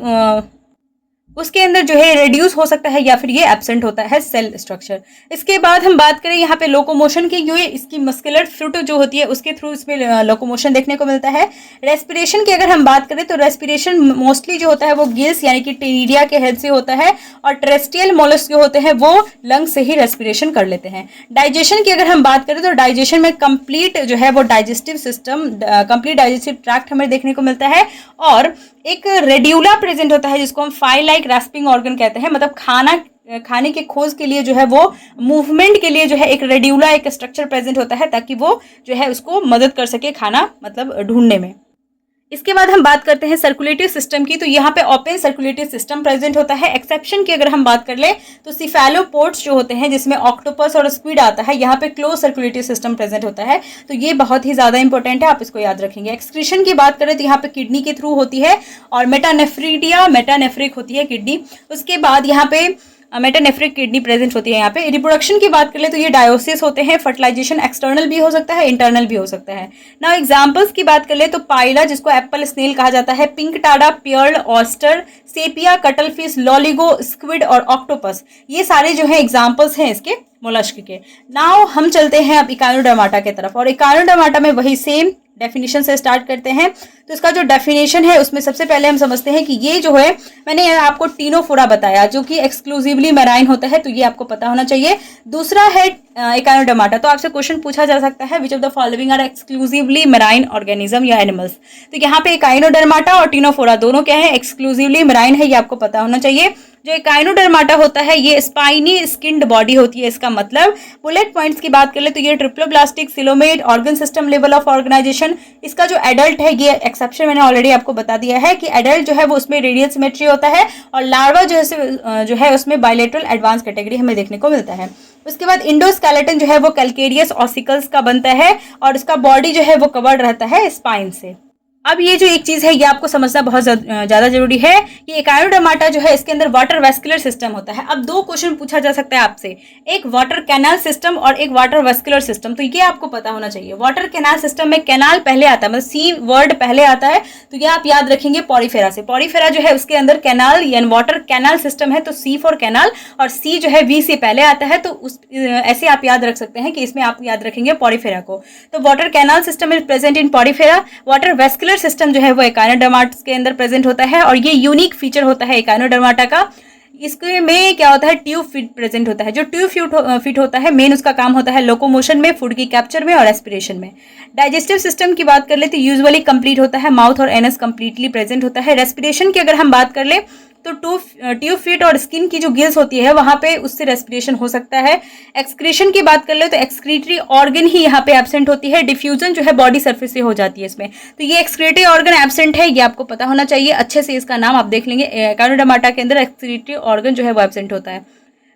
उसके अंदर जो है रिड्यूस हो सकता है या फिर ये एब्सेंट होता है सेल स्ट्रक्चर। इसके बाद हम बात करें यहाँ पे लोकोमोशन की, जो इसकी मस्कुलर फ्लूट जो होती है उसके थ्रू इसमें लोकोमोशन देखने को मिलता है। रेस्पिरेशन की अगर हम बात करें तो रेस्पिरेशन मोस्टली जो होता है वो गिल्स यानी कि टेनिडिया के हेड से होता है, और टेरेस्ट्रियल मोलस्क जो होते हैं वो लंग से ही रेस्पिरेशन कर लेते हैं। डाइजेशन की अगर हम बात करें तो डाइजेशन में कंप्लीट जो है वो digestive system, complete digestive tract हमें देखने को मिलता है। और एक रेड्यूला प्रेजेंट होता है जिसको हम फाइल लाइक रास्पिंग ऑर्गन कहते हैं, मतलब खाना खाने के खोज के लिए जो है वो मूवमेंट के लिए जो है एक रेड्यूला एक स्ट्रक्चर प्रेजेंट होता है, ताकि वो जो है उसको मदद कर सके खाना मतलब ढूंढने में। इसके बाद हम बात करते हैं सर्कुलेटरी सिस्टम की। तो यहाँ पे ओपन सर्कुलेटरी सिस्टम प्रेजेंट होता है। एक्सेप्शन की अगर हम बात कर ले तो सिफेलोपोड्स जो होते हैं जिसमें ऑक्टोपस और स्क्विड आता है, यहाँ पे क्लोज सर्कुलेटरी सिस्टम प्रेजेंट होता है। तो ये बहुत ही ज्यादा इंपॉर्टेंट है, आप इसको याद रखेंगे। एक्सक्रीशन की बात करें तो यहाँ पे किडनी के थ्रू होती है और मेटानेफ्रिक होती है किडनी। उसके बाद यहाँ पे मेटानेफ्रिक किडनी प्रेजेंट होती है। यहाँ पे रिप्रोडक्शन की बात कर ले तो ये डायोसिस होते हैं। फर्टिलाइजेशन एक्सटर्नल भी हो सकता है, इंटरनल भी हो सकता है। ना एग्जांपल्स की बात कर ले तो पाइला जिसको एप्पल स्नेल कहा जाता है, pinctada, pearl oyster, sepia, cuttlefish, loligo, squid और ऑक्टोपस, ये सारे जो है एग्जाम्पल्स हैं इसके मोलस्क के। नाउ हम चलते हैं अब इकाइनोडर्माटा की तरफ, और इकाइनोडर्माटा में वही सेम डेफिनेशन से स्टार्ट करते हैं। तो इसका जो डेफिनेशन है उसमें सबसे पहले हम समझते हैं कि ये जो है, मैंने आपको टीनोफोरा बताया जो कि एक्सक्लूसिवली मैराइन होता है, तो ये आपको पता होना चाहिए। दूसरा है इकाइनोडर्माटा। तो आपसे क्वेश्चन पूछा जा सकता है which of the following are exclusively marine organism या एनिमल्स। तो यहाँ पे इकाइनोडर्माटा और टीनोफोरा दोनों क्या है, एक्सक्लूसिवली मैराइन है, ये आपको पता होना चाहिए। जो इकाइनोडर्माटा होता है ये स्पाइनी स्किन्ड बॉडी होती है। इसका मतलब बुलेट पॉइंट्स की बात कर ले तो ये triploblastic, coelomate, organ system level of organisation. इसका जो एडल्ट है, ये एक्सेप्शन मैंने ऑलरेडी आपको बता दिया है कि एडल्ट जो है वो उसमें रेडियल सिमेट्री होता है, और लार्वा जो है उसमें बायलेटरल एडवांस कैटेगरी हमें देखने को मिलता है। उसके बाद इंडोस्केलेटन जो है वो कैल्केरियस ऑसिकल्स का बनता है, और इसका बॉडी जो है वो कवर्ड रहता है स्पाइन से। अब ये जो एक चीज है ये आपको समझना बहुत ज्यादा जरूरी है। ये इकाइनोडर्माटा जो है इसके अंदर वाटर वेस्कुलर सिस्टम होता है। अब दो क्वेश्चन पूछा जा सकता है आपसे, एक वाटर कैनाल सिस्टम और एक वाटर वेस्कुलर सिस्टम। तो ये आपको पता होना चाहिए। वाटर कैनाल सिस्टम में कैनाल पहले आता है, मतलब सी वर्ड पहले आता है, तो ये आप याद रखेंगे पॉरीफेरा से। पॉरीफेरा जो है उसके अंदर कैनाल यानी वाटर कैनाल सिस्टम है, तो सी फॉर कैनाल, और सी जो है वी से पहले आता है, तो उस ऐसे आप याद रख सकते हैं कि इसमें आप याद रखेंगे पॉरीफेरा को। तो water canal system is present in Porifera. Water vascular system जो है वो इकाइनोडर्माटा के अंदर प्रेजेंट होता है, और ये यूनिक फीचर होता है इकाइनोडर्माटा का। इसके में क्या होता है, ट्यूब फिट प्रेजेंट होता है। जो ट्यूब फिट होता है मेन उसका काम होता है लोकोमोशन में, फूड की कैप्चर में और एस्पिरेशन में। डाइजेस्टिव सिस्टम की बात कर ले तो यूजुअली कंप्लीट होता है, माउथ और एनस कंप्लीटली प्रेजेंट होता है। रेस्पिरेशन की अगर हम बात कर ले तो ट्यूब फिट और स्किन की जो गिल्स होती है वहां पे उससे रेस्पिरेशन हो सकता है। एक्सक्रीशन की बात कर ले तो एक्सक्रीटरी ऑर्गन ही यहाँ पे एब्सेंट होती है। डिफ्यूजन जो है बॉडी सर्फेस से हो जाती है इसमें। तो ये एक्सक्रीटरी ऑर्गन एब्सेंट है, ये आपको पता होना चाहिए। अच्छे से इसका नाम आप देख लेंगे। इकाइनोडर्माटा के अंदर एक्सक्रीटरी ऑर्गन जो है वो एब्सेंट होता है।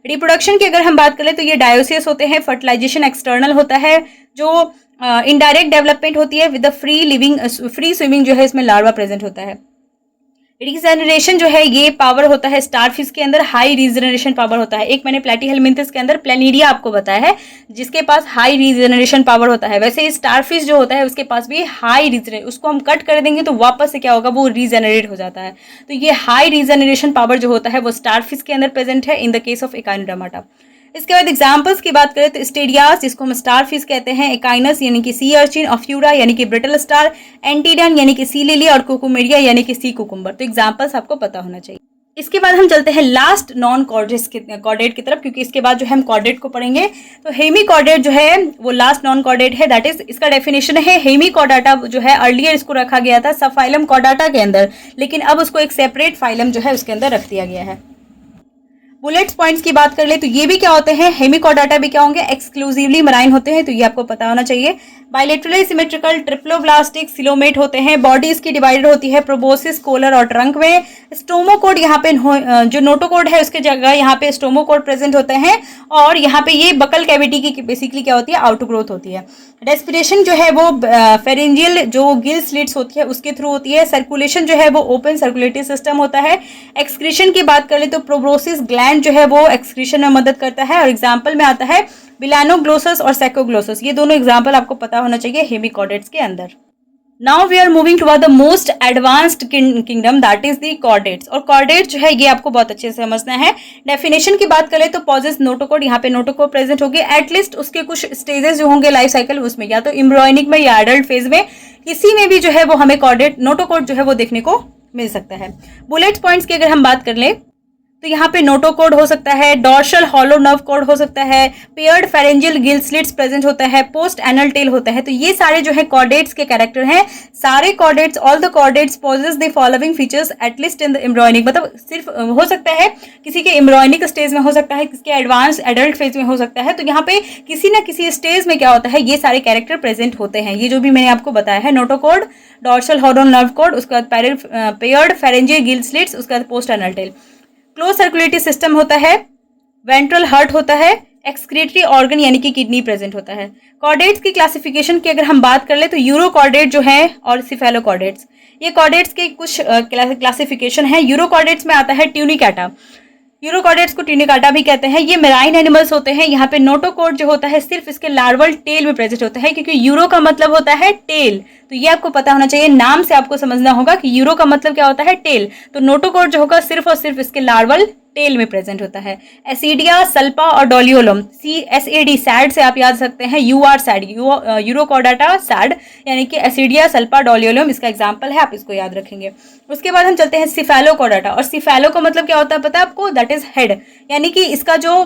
रिप्रोडक्शन की अगर हम बात करें तो ये डायोसिस होते हैं। फर्टिलाइजेशन एक्सटर्नल होता है। जो इनडायरेक्ट डेवलपमेंट होती है विद फ्री स्विमिंग जो है इसमें लार्वा प्रेजेंट होता है। रीजनरेशन जो है ये पावर होता है स्टारफिश के अंदर, हाई रीजनरेशन पावर होता है। एक मैंने प्लेटीहेलमिंथस के अंदर प्लेनिडिया आपको बताया है जिसके पास हाई रीजनरेशन पावर होता है। वैसे स्टारफिश जो होता है उसके पास भी हाई रीजनरेशन, उसको हम कट कर देंगे तो वापस से क्या होगा, वो रीजनरेट हो जाता है। तो ये हाई रीजनरेशन पावर जो होता है वो स्टारफिश के अंदर प्रेजेंट है in the case of Echinodermata. इसके बाद एग्जाम्पल्स की बात करें तो स्टेडियास जिसको हम स्टार फिश कहते हैं, एकाइनस यानी कि सी अर्चिन, ऑफ्यूरा यानी कि ब्रिटल स्टार, एंटीडन यानी कि सी लिली और कुकुमेरिया यानी कि सी कुकुम्बर। तो एग्जाम्पल्स आपको पता होना चाहिए। इसके बाद हम चलते हैं लास्ट नॉन कॉर्डेट की तरफ, क्योंकि इसके बाद जो है हम कॉर्डेट को पढ़ेंगे। तो हेमीकॉर्डेट जो है वो लास्ट नॉन कॉर्डेट है। दैट इज इसका डेफिनेशन है हेमीकॉर्डाटा जो है अर्लियर इसको रखा गया था सब फाइलम कॉर्डाटा के अंदर, लेकिन अब उसको एक सेपरेट फाइलम जो है उसके अंदर रख दिया गया है। बुलेट्स पॉइंट्स की बात कर ले तो ये भी क्या होते हैं, हेमीकॉर्डाटा भी क्या होंगे, एक्सक्लूसिवली मराइन होते हैं, तो ये आपको पता होना चाहिए। बायलेटरली सिमेट्रिकल, ट्रिप्लोब्लास्टिक, सिलोमेट होते हैं। बॉडी इसकी डिवाइडेड होती है प्रोबोसिस, कोलर और ट्रंक में। स्टोमोकोड यहाँ पे जो नोटोकोड है उसके जगह यहाँ पे स्टोमोकोड प्रेजेंट होते हैं, और यहाँ पे ये बकल कैविटी की बेसिकली क्या होती है, आउट ग्रोथ होती है। रेस्पिरेशन जो है वो फेरेंजियल जो गिल स्लिट्स होती है उसके थ्रू होती है। सर्कुलेशन जो है वो ओपन सर्कुलेटरी सिस्टम होता है। एक्सक्रीशन की बात कर ले तो प्रोबोसिस ग्लैंड जो है वो एक्सक्रीशन में मदद करता है, और एग्जाम्पल में आता है विलानोग्लोसस और सैकोग्लोसस। ये दोनों एग्जाम्पल आपको पता होना चाहिए हेमीकॉर्डेट्स के अंदर। Now we are moving toward the most advanced kingdom that is the chordates. और कॉर्डेट्स जो है ये आपको बहुत अच्छे से समझना है। डेफिनेशन की बात करें तो पॉजेस नोटोकोड, यहाँ पे नोटोकोड प्रेजेंट होगी। एटलीस्ट उसके कुछ स्टेजेस जो होंगे लाइफ साइकिल उसमें, या तो एम्ब्रियोनिक में या एडल्ट फेज में, किसी में भी जो है वो हमें कॉर्डेट नोटोकोड जो है वो देखने को मिल सकता है। बुलेट पॉइंट्स की अगर हम बात कर लें तो यहाँ पे नोटोकॉर्ड हो सकता है, डॉर्सल हॉलो नर्व कॉर्ड हो सकता है, paired pharyngeal gill slits present होता है, पोस्ट एनल टेल होता है। तो ये सारे जो है कॉर्डेट्स के कैरेक्टर हैं। सारे chordates, all the chordates possess the following features at least in the embryonic, मतलब सिर्फ हो सकता है किसी के एम्ब्रॉयनिक स्टेज में हो सकता है, किसी के एडवांस एडल्ट फेज में हो सकता है। तो यहाँ पे किसी ना किसी स्टेज में क्या होता है, ये सारे कैरेक्टर प्रेजेंट होते हैं। ये जो भी मैंने आपको बताया है, notochord, dorsal hollow nerve cord, उसके बाद पेयर्ड फेरेंजियल गिल स्लिट्स, उसके बाद post anal tail. Close circulatory system होता है, वेंट्रल हार्ट होता है, एक्सक्रीटरी ऑर्गन यानी कि किडनी प्रेजेंट होता है। कॉर्डेट्स की क्लासिफिकेशन की अगर हम बात कर ले तो यूरोकॉर्डेट जो है और सिफेलोकॉर्डेट्स, ये कॉर्डेट्स के कुछ क्लासिफिकेशन है। यूरोकॉर्डेट्स में आता है ट्यूनिकाटा, यूरोकॉर्डेट्स को ट्यूनिकाटा भी कहते हैं। ये मेराइन एनिमल्स होते हैं। यहाँ पे नोटोकॉर्ड जो होता है सिर्फ इसके लार्वल टेल में प्रेजेंट होता है, क्योंकि यूरो का मतलब होता है टेल। तो ये आपको पता होना चाहिए, नाम से आपको समझना होगा कि यूरो का मतलब क्या होता है, टेल। तो नोटोकॉर्ड जो होगा सिर्फ और सिर्फ इसके लार्वल टेल में प्रेजेंट होता है। एसिडिया, सल्पा और डोलियोलम, CSAD, सैड से आप याद सकते हैं, UR सैड, यूरोकॉर्डाटा सैड, यानी कि एसिडिया, सल्पा, डोलियोलम इसका एग्जाम्पल है, आप इसको याद रखेंगे। उसके बाद हम चलते हैं सिफेलोकॉर्डाटा, और सिफेलो का मतलब क्या होता है पता है आपको, दैट इज हेड, यानी कि इसका जो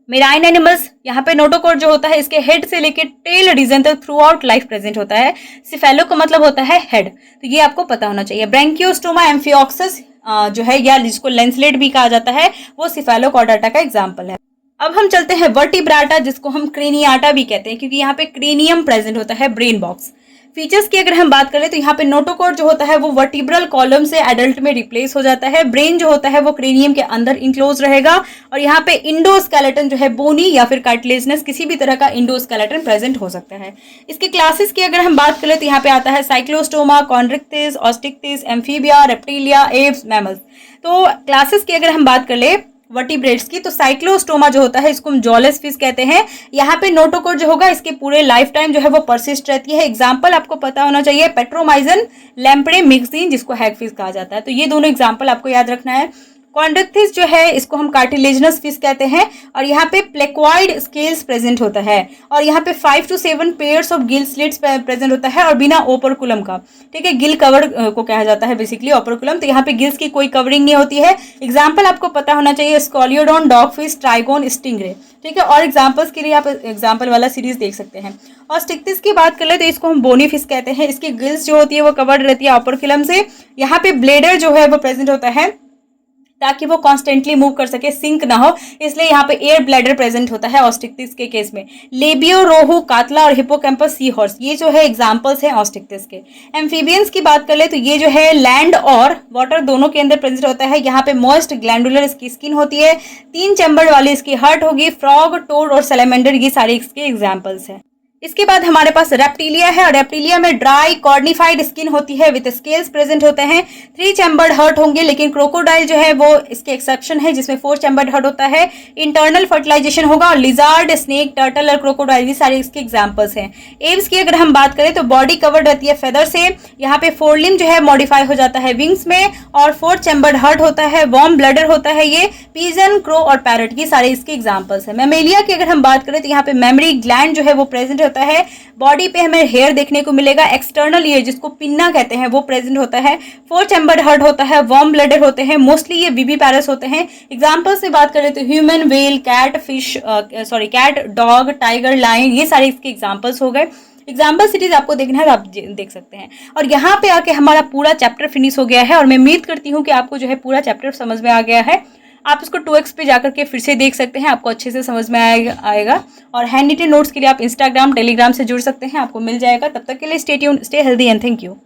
मेराइन एनिमल्स, यहाँ पे नोटोकॉर्ड जो होता है इसके हेड से लेके टेल रीजन तक थ्रू आउट लाइफ प्रेजेंट होता है। सिफेलो का मतलब होता है हेड, तो ये आपको पता होना चाहिए। ब्रैंकियोस्टोमा एम्फियोक्सस जो है, या जिसको लेंसलेट भी कहा जाता है, वो सिफेलोकॉर्डाटा का एग्जाम्पल है। अब हम चलते हैं वर्टिब्राटा, जिसको हम क्रेनियाटा भी कहते हैं, क्योंकि यहाँ पे क्रेनियम प्रेजेंट होता है, ब्रेन बॉक्स। फीचर्स की अगर हम बात करें तो यहाँ पे नोटोकॉर्ड जो होता है वो वर्टिब्रल कॉलम से एडल्ट में रिप्लेस हो जाता है। ब्रेन जो होता है वो क्रेनियम के अंदर इंक्लोज रहेगा, और यहाँ पे इंडोस्केलेटन जो है बोनी या फिर कार्टिलेजनस किसी भी तरह का इंडोस्केलेटन प्रेजेंट हो सकता है। इसके क्लासेस की अगर हम बात करें तो यहाँ पे आता है cyclostoma, chondrichthyes, osteichthyes, amphibia, reptilia, aves, mammals. तो क्लासेस की अगर हम बात कर ले वर्टिब्रेट्स की, तो साइक्लोस्टोमा जो होता है इसको हम जॉलेस फिश कहते हैं। यहाँ पे नोटोकॉर्ड जो होगा इसके पूरे लाइफ टाइम जो है वो परसिस्ट रहती है। एग्जाम्पल आपको पता होना चाहिए, पेट्रोमाइजन, लैम्प्रे मिक्सिन, जिसको हैगफिश कहा जाता है। तो ये दोनों एग्जाम्पल आपको याद रखना है। कॉन्ड्रिक्टिस जो है इसको हम कार्टिलेजनस फिश कहते हैं, और यहाँ पे प्लेक्वाइड स्केल्स प्रेजेंट होता है, और यहाँ पे 5 to 7 pairs of gill slits present होता है, और बिना ओपरकुलम का। ठीक है, गिल कवर को कहा जाता है बेसिकली ओपरकुलम। तो यहाँ पे गिल्स की कोई कवरिंग नहीं होती है। एग्जाम्पल आपको पता होना चाहिए, Scoliodon, dog fish, trigon, stingray. ठीक है, और एग्जाम्पल्स के लिए आप एग्जाम्पल वाला सीरीज देख सकते हैं। और स्टिक्टिस की बात कर ले तो इसको हम बोनी फिश कहते हैं। इसकी गिल्स जो होती है वो कवर्ड रहती है ओपरकुलम से। यहाँ पे ब्लेडर जो है वो प्रेजेंट होता है ताकि वो कॉन्स्टेंटली मूव कर सके, सिंक ना हो, इसलिए यहाँ पे एयर ब्लैडर प्रेजेंट होता है ऑस्टिक्टिस के केस में। लेबियो, रोहू, कातला और हिपोकैम्पस, सी हॉर्स, ये जो है एग्जांपल्स हैं ऑस्टिक्टिस के। एम्फीबियंस की बात कर ले तो ये जो है लैंड और वाटर दोनों के अंदर प्रेजेंट होता है। यहाँ पे मॉइस्ट ग्लैंडुलर इसकी स्किन होती है, 3 चैम्बर वाली इसकी हार्ट होगी। फ्रॉग, टोड और सैलेमेंडर ये सारे इसके एग्जाम्पल्स हैं। इसके बाद हमारे पास रेप्टिलिया है, और रेप्टिलिया में ड्राई कॉर्निफाइड स्किन होती है विद स्केल्स प्रेजेंट होते हैं। 3 चैम्बर्ड हर्ट होंगे, लेकिन क्रोकोडाइल जो है वो इसके एक्सेप्शन है, जिसमें 4 चैम्बर्ड हर्ट होता है। इंटरनल फर्टिलाइजेशन होगा, और लिजार्ड, स्नेक, टर्टल और क्रोकोडाइल ये सारे इसके एग्जाम्पल्स हैं। एव्स की अगर हम बात करें तो बॉडी कवर्ड रहती है फेदर से। यहाँ पे फोरलिम जो है मॉडिफाई हो जाता है विंग्स में, और 4 चैम्बर्ड हर्ट होता है। वार्म ब्लडर होता है ये। पीजन, क्रो और पैरट ये सारे इसके एग्जाम्पल्स हैं। मैमेलिया की अगर हम बात करें तो यहाँ पे मेमरी ग्लैंड जो है वो प्रेजेंट होता है। बॉडी पे हमें हेयर देखने को मिलेगा। एक्सटर्नल ईयर जिसको पिन्ना कहते हैं वो प्रेजेंट होता है। 4 चैम्बर्ड हर्ट होता है। वार्म ब्लडर होते हैं। मोस्टली ये विविपैरस होते हैं। एग्जाम्पल्स से बात करें तो human, whale, cat, fish, cat, dog, tiger, lion ये सारे इसके एग्जाम्पल्स हो गए। एग्जाम्पल सीरीज आपको देखना है तो आप देख सकते हैं। और यहाँ पे आके हमारा पूरा चैप्टर फिनिश हो गया है, और मैं उम्मीद करती हूँ कि आपको जो है पूरा चैप्टर समझ में आ गया है। आप इसको 2x पे जाकर के फिर से देख सकते हैं, आपको अच्छे से समझ में आएगा। और हैंड रिटन नोट्स के लिए आप इंस्टाग्राम, टेलीग्राम से जुड़ सकते हैं, आपको मिल जाएगा। तब तक के लिए stay tuned, stay healthy and thank you.